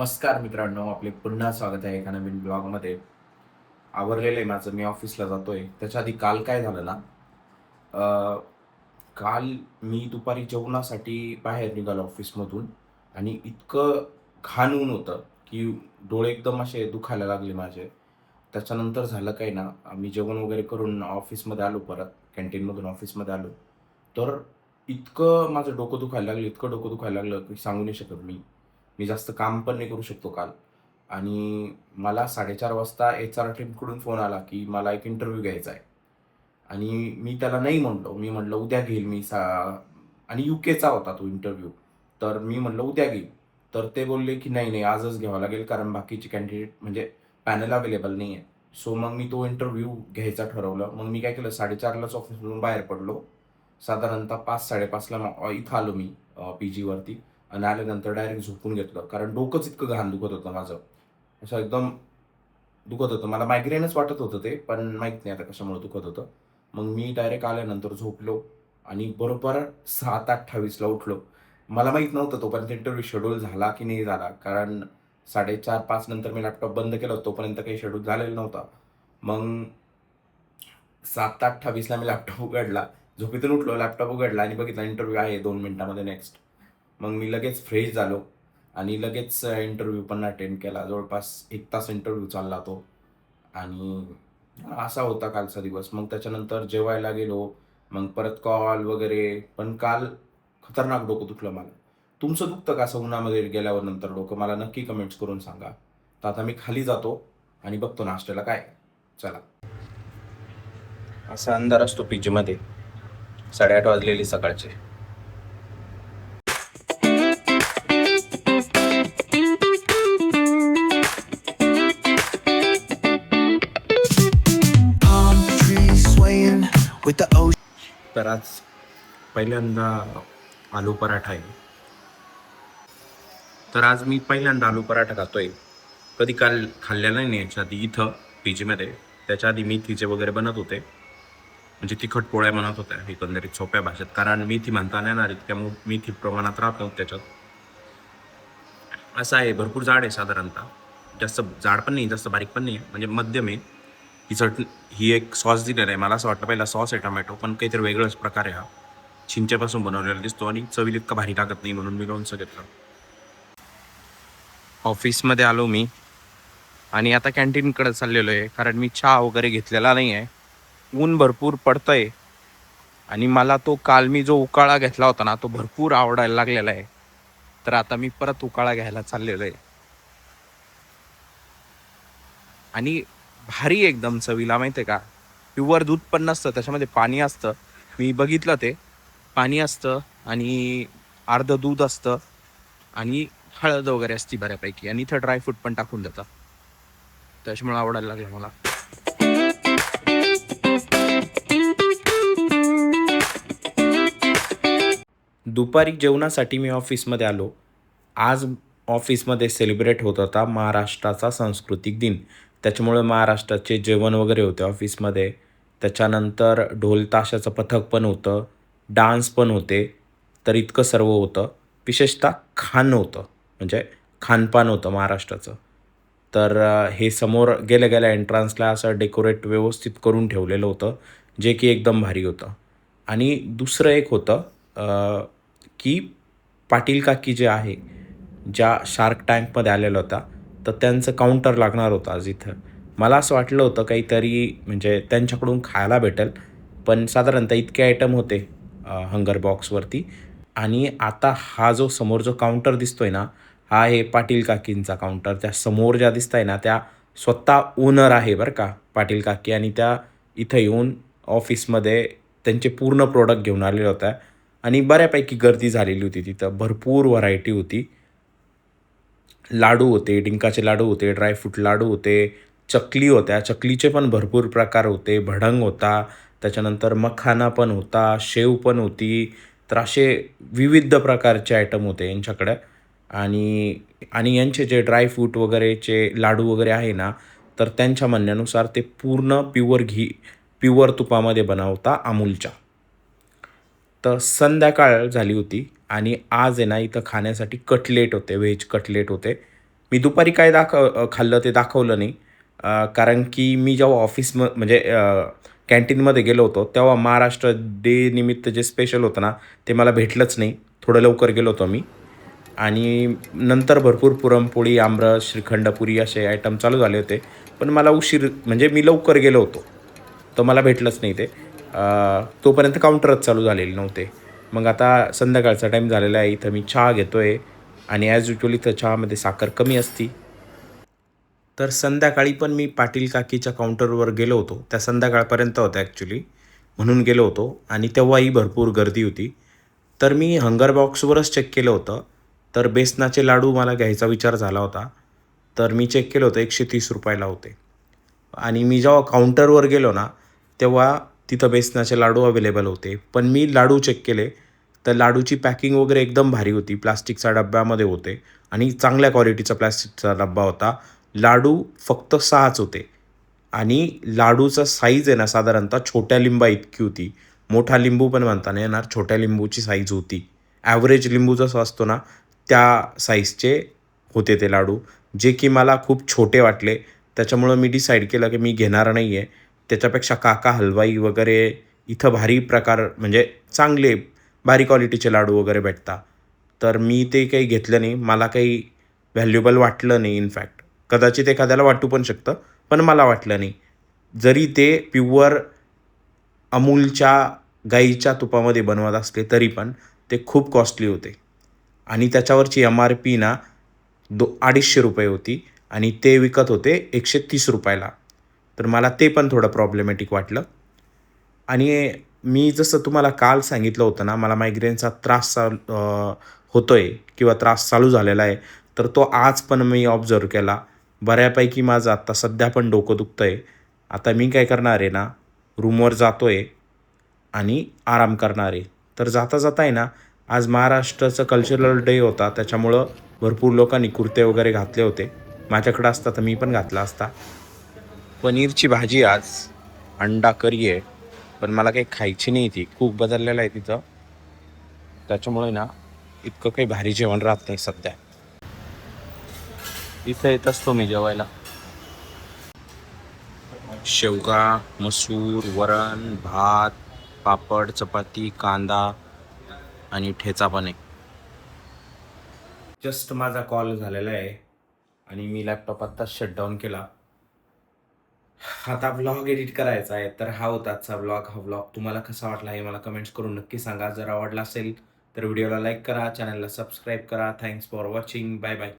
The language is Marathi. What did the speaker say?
नमस्कार मित्रांनो, आपले पुन्हा स्वागत आहे एका नवीन ब्लॉगमध्ये. आवरलेलं आहे माझं, मी ऑफिसला जातोय. त्याच्या आधी काल काय झालं ना, अ, काल मी दुपारी जेवणासाठी बाहेर निघालो ऑफिसमधून आणि इतकं घाण ऊन होतं, की डोळे एकदम असे दुखायला लागले माझे. त्याच्यानंतर झालं काय ना, मी जेवण वगैरे करून ऑफिसमध्ये आलो परत, कॅन्टीनमधून ऑफिसमध्ये आलो. तर इतकं माझं डोकं दुखायला लागलं, इतकं डोकं दुखायला लागलं, की सांगू नाही शकत मी. मी जास्त काम पण नाही करू शकतो काल. आणि मला 4:30 वाजता एच-आर टीमकडून फोन आला, की मला एक इंटरव्ह्यू घ्यायचा आहे. आणि मी त्याला नाही म्हटलो. मी म्हटलं, "उद्या घेईल मी." आणि यूकेचा होता तो इंटरव्ह्यू. तर मी म्हटलं, "उद्या घेईल." तर ते बोलले, की "नाही, नाही, आजच घ्यावा लागेल कारण बाकीचे कॅन्डिडेट म्हणजे पॅनल अवेलेबल नाही आहे." सो मग मी तो इंटरव्ह्यू घ्यायचा ठरवलं. मग मी काय केलं 4:30लाच ऑफिसमधून बाहेर पडलो. साधारणतः 5-5:30ला इथं आलो मी पीजीवरती आणि आल्यानंतर डायरेक्ट झोपून घेतलं. कारण डोकंच इतकं घाण दुखत होतं माझं. असं एकदम दुखत होतं. मला मायग्रेनच वाटत होतं ते, पण माहीत नाही आता कशामुळे दुखत होतं. मग मी डायरेक्ट आल्यानंतर झोपलो आणि बरोबर 7:28ला उठलो. मला माहीत नव्हतं तोपर्यंत इंटरव्ह्यू शेड्यूल झाला की नाही झाला. कारण 4:30-5 नंतर मी लॅपटॉप बंद केला होता. तोपर्यंत काही शेड्यूल झालेला नव्हता. मग 7:28ला मी लॅपटॉप उघडला. झोपेतून उठलो, लॅपटॉप उघडला आणि बघितला इंटरव्ह्यू आहे 2 मिनिटामध्ये नेक्स्ट. मग मी लगेच फ्रेश झालो आणि लगेच इंटरव्ह्यू पण अटेंड केला. जवळपास 1 तास इंटरव्ह्यू चालला तो आणि असा होता कालचा दिवस. मग त्याच्यानंतर जेवायला गेलो. मग परत कॉल वगैरे. पण काल खतरनाक डोकं दुखलं मला. तुमचं दुखतं का असं उन्हामध्ये गेल्यावर नंतर डोकं? मला नक्की कमेंट्स करून सांगा. तर आता मी खाली जातो आणि बघतो नाश्त्याला काय आहे. चला. असा अंधार असतो पीजीमध्ये. 8:30 वाजलेली सकाळचे. Palm trees swaying with the ocean. तर आज पहिल्यांदा आलू पराठा आहे. तर आज मी पहिल्यांदा आलू पराठा खातोय. कधी काल खाल्लेला नाही याच्या आधी इथं पीजीमध्ये. त्याच्या आधी मेथीचे वगैरे बनत होते. म्हणजे तिखट पोळ्या बनत होत्या एकंदरीत सोप्या भाषेत. कारण मेथी म्हणता नाही येणार इतक्या मेथी प्रमाणात राहत नव्हतं त्याच्यात. असं आहे, भरपूर जाड आहे साधारणतः. जास्त जाड पण नाही, जास्त बारीक पण नाही, म्हणजे मध्यम आहे. ही एक सॉस दिलेला आहे. मला असं वाटतं पहिला सॉस आहे टोमॅटो, पण काहीतरी वेगळाच प्रकार आहे हा. चिंचेपासून बनवलेला दिसतो आणि चवीला इतका भारी लागत नाही म्हणून मी लोणचं घेतलं. ऑफिसमध्ये आलो मी आणि आता कॅन्टीनकडे चाललेलो आहे कारण मी चहा वगैरे घेतलेला नाही आहे. ऊन भरपूर पडतंय आणि मला तो काल मी जो उकाळा घेतला होता ना तो भरपूर आवडायला लागलेला आहे. तर आता मी परत उकाळा घ्यायला चाललेलो आहे आणि भारी एकदम चवीला माहिती आहे का. प्युअर दूध पण नसतं, त्याच्यामध्ये पाणी असतं. मी बघितलं ते पाणी असतं आणि अर्धं दूध असतं आणि हळद वगैरे असती बऱ्यापैकी आणि इथं ड्रायफ्रूट पण टाकून देतात. त्याच्यामुळे आवडायला लागलं मला. दुपारी जेवणासाठी मी ऑफिसमध्ये आलो. आज ऑफिसमध्ये सेलिब्रेट होत होता महाराष्ट्राचा सांस्कृतिक दिन. त्याच्यामुळे महाराष्ट्राचे जेवण वगैरे होते ऑफिसमध्ये. त्याच्यानंतर ढोल ताशाचं पथक पण होतं, डान्स पण होते. तर इतकं सर्व होतं. विशेषतः खाणं होतं, म्हणजे खानपान होतं महाराष्ट्राचं. तर हे समोर गेल्या गेल्या एंट्रन्सला असं डेकोरेट व्यवस्थित करून ठेवलेलं होतं, जे की एकदम भारी होतं. आणि दुसरं एक होतं की पाटील काकी जे आहे, ज्या शार्क टँकमध्ये आलेल्या होत्या, तर त्यांचं काउंटर लागणार होतं आज इथं. मला असं वाटलं होतं काहीतरी म्हणजे त्यांच्याकडून खायला भेटेल, पण साधारणतः इतके आयटम होते हंगर बॉक्सवरती. आणि आता हा जो समोर जो काउंटर दिसतोय ना, हा आहे पाटील काकींचा काउंटर. त्या समोर ज्या दिसताय ना, त्या स्वतः ओनर आहे बरं का पाटील काकी आणि त्या इथं येऊन ऑफिसमध्ये त्यांचे पूर्ण प्रॉडक्ट घेऊन आलेल्या होत्या आणि बऱ्यापैकी गर्दी झालेली होती तिथं. भरपूर व्हरायटी होती. लाडू होते, डिंकाचे लाडू होते, ड्रायफ्रूट लाडू होते, चकली होत्या. चकलीचे पण भरपूर प्रकार होते, भडंग होता, त्याच्यानंतर मखाना पण होता, शेव पण होती. तर असे विविध प्रकारचे आयटम होते यांच्याकडे. आणि आणि यांचे जे ड्रायफ्रूट वगैरेचे लाडू वगैरे आहे ना, तर त्यांच्या म्हणण्यानुसार ते पूर्ण प्युअर तुपामध्ये बनवता अमूलच्या. तर संध्याकाळ झाली होती आणि आज आहे ना इथं खाण्यासाठी कटलेट होते, व्हेज कटलेट होते. मी दुपारी काय खाल्लं ते दाखवलं नाही. कारण की मी जेव्हा म्हणजे कॅन्टीनमध्ये गेलो होतो, तेव्हा महाराष्ट्र डे निमित्त जे स्पेशल होतं ना, ते मला भेटलंच नाही. थोडं लवकर गेलो होतो मी आणि नंतर भरपूर पुरणपोळी, आमरस, श्रीखंड, पुरी असे आयटम चालू झाले होते. पण मला उशीर म्हणजे मी लवकर गेलो होतो, तर मला भेटलंच नाही ते. तोपर्यंत काउंटरच चालू झालेले नव्हते. मग आता संध्याकाळचा टाईम झालेला आहे. इथं मी चहा घेतोय आणि ॲज युजुअल इथं चहामध्ये साखर कमी असती. तर संध्याकाळी पण मी पाटील काकीच्या काउंटरवर गेलो होतो. त्या संध्याकाळपर्यंत होत्या ॲक्चुअली, म्हणून गेलो होतो आणि तेव्हाही भरपूर गर्दी होती. तर मी हंगर बॉक्सवरच चेक केलं होतं. तर बेसनाचे लाडू मला घ्यायचा विचार झाला होता. तर मी चेक केलं होतं ₹130 ला होते. आणि मी जेव्हा काउंटरवर गेलो ना, तेव्हा तिथं बेसनाचे लाडू अवेलेबल होते. पण मी लाडू चेक केले, तर लाडूची पॅकिंग वगैरे एकदम भारी होती. प्लास्टिकच्या डब्यामध्ये होते आणि चांगल्या क्वालिटीचा प्लास्टिकचा डब्बा होता. लाडू फक्त 6च होते आणि लाडूचा साईज आहे ना साधारणतः छोट्या लिंबा इतकी होती. मोठा लिंबू पण म्हणता नाही येणार, छोट्या लिंबूची साईज होती. ॲव्हरेज लिंबू जसा असतो ना, त्या साईजचे होते ते लाडू, जे की मला खूप छोटे वाटले. त्याच्यामुळं मी डिसाईड केलं की मी घेणार नाही आहे. त्याच्यापेक्षा काका हलवाई वगैरे इथं भारी प्रकार म्हणजे चांगले, भारी क्वालिटीचे लाडू वगैरे भेटतात. तर मी ते काही घेतलं नाही. मला काही व्हॅल्युएबल वाटलं नाही इनफॅक्ट. कदाचित एखाद्याला वाटू पण शकतं, पण मला वाटलं नाही. जरी ते प्युअर अमूलच्या गाईच्या तुपामध्ये बनवत असले, तरी पण ते खूप कॉस्टली होते आणि त्याच्यावरची एम-आर-पी ना ₹250 होती आणि ते विकत होते ₹130 ला. तर मला ते पण थोडं प्रॉब्लेमॅटिक वाटलं आणि मी जसं तुम्हाला काल सांगितलं होतं ना, मला मायग्रेनचा त्रास होतोय किंवा त्रास चालू झालेला आहे. तर तो आज पण मी ऑब्झर्व्ह केला. बऱ्यापैकी माझं आत्ता सध्या पण डोकं दुखतंय. आता मी काय करणार आहे ना, रूमवर जातोय आणि आराम करणार आहे. तर जाता-जाता आहे ना, आज महाराष्ट्राचा कल्चरल डे होता. त्याच्यामुळं भरपूर लोकांनी कुर्ते वगैरे घातले होते. माझ्याकडं असता तर मी पण घातला असता. पनीरची भाजी आज, अंडा करी आहे. पण मला काही खायची नाही ती. खूप बदललेलं आहे तिथं. त्याच्यामुळे ना, इतकं काही भारी जेवण राहत नाही सध्या. इथं येत असतो मी जेवायला. शेवगा, मसूर, वरण, भात, पापड, चपाती, कांदा आणि ठेचा पण आहे. जस्ट माझा कॉल झालेला आहे आणि मी लॅपटॉप आत्ताच शटडाऊन केला. आता व्लॉग एडिट करायचा आहे. तर हा होता आजचा व्लॉग. हा व्लॉग तुम्हाला कसा वाटला हे मला कमेंट्स करून नक्की सांगा. जर आवडला असेल तर व्हिडिओला लाईक करा, चॅनलला सबस्क्राईब करा. Thanks for watching. Bye bye.